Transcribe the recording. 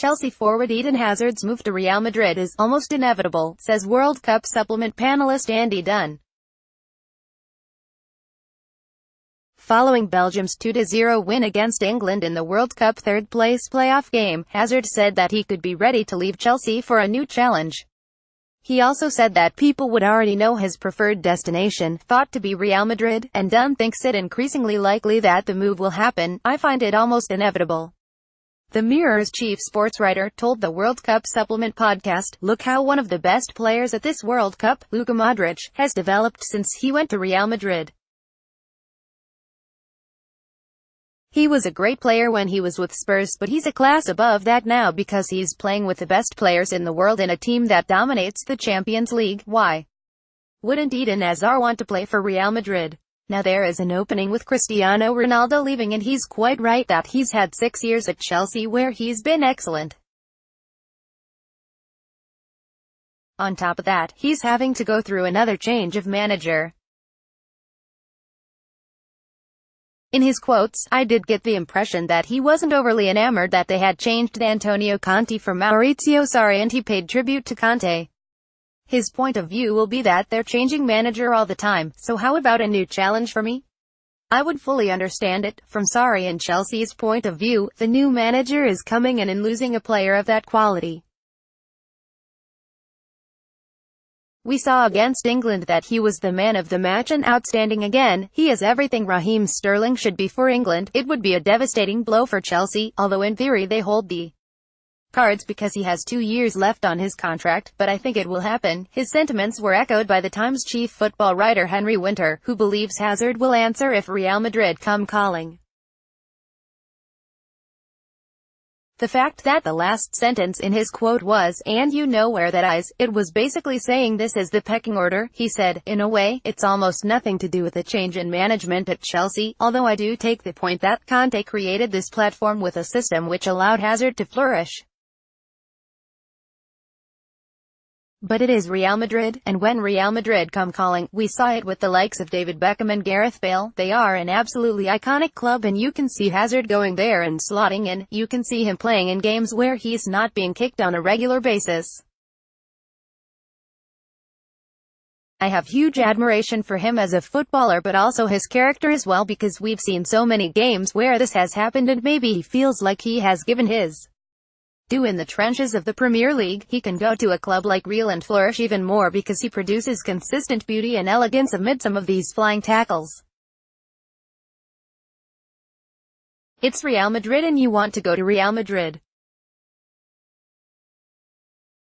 Chelsea forward Eden Hazard's move to Real Madrid is almost inevitable, says World Cup supplement panelist Andy Dunn. Following Belgium's 2-0 win against England in the World Cup third-place playoff game, Hazard said that he could be ready to leave Chelsea for a new challenge. He also said that people would already know his preferred destination, thought to be Real Madrid, and Dunn thinks it increasingly likely that the move will happen. "I find it almost inevitable," the Mirror's chief sports writer told the World Cup Supplement podcast. "Look how one of the best players at this World Cup, Luka Modric, has developed since he went to Real Madrid. He was a great player when he was with Spurs, but he's a class above that now because he's playing with the best players in the world in a team that dominates the Champions League. Why wouldn't Eden Hazard want to play for Real Madrid? Now there is an opening with Cristiano Ronaldo leaving, and he's quite right that he's had 6 years at Chelsea where he's been excellent. On top of that, he's having to go through another change of manager." In his quotes, "I did get the impression that he wasn't overly enamored that they had changed Antonio Conte for Maurizio Sarri, and he paid tribute to Conte. His point of view will be that they're changing manager all the time, so how about a new challenge for me? I would fully understand it. From Sarri and Chelsea's point of view, the new manager is coming in and losing a player of that quality. We saw against England that he was the man of the match and outstanding again. He is everything Raheem Sterling should be for England. It would be a devastating blow for Chelsea, although in theory they hold the cards because he has 2 years left on his contract, but I think it will happen." His sentiments were echoed by the Times chief football writer Henry Winter, who believes Hazard will answer if Real Madrid come calling. The fact that the last sentence in his quote was, "and you know where that is," it was basically saying this is the pecking order. He said, "In a way, it's almost nothing to do with the change in management at Chelsea, although I do take the point that Conte created this platform with a system which allowed Hazard to flourish. But it is Real Madrid, and when Real Madrid come calling, we saw it with the likes of David Beckham and Gareth Bale. They are an absolutely iconic club, and you can see Hazard going there and slotting in. You can see him playing in games where he's not being kicked on a regular basis. I have huge admiration for him as a footballer, but also his character as well, because we've seen so many games where this has happened, and maybe he feels like he has given his due in the trenches of the Premier League. He can go to a club like Real and flourish even more because he produces consistent beauty and elegance amid some of these flying tackles. It's Real Madrid and you want to go to Real Madrid."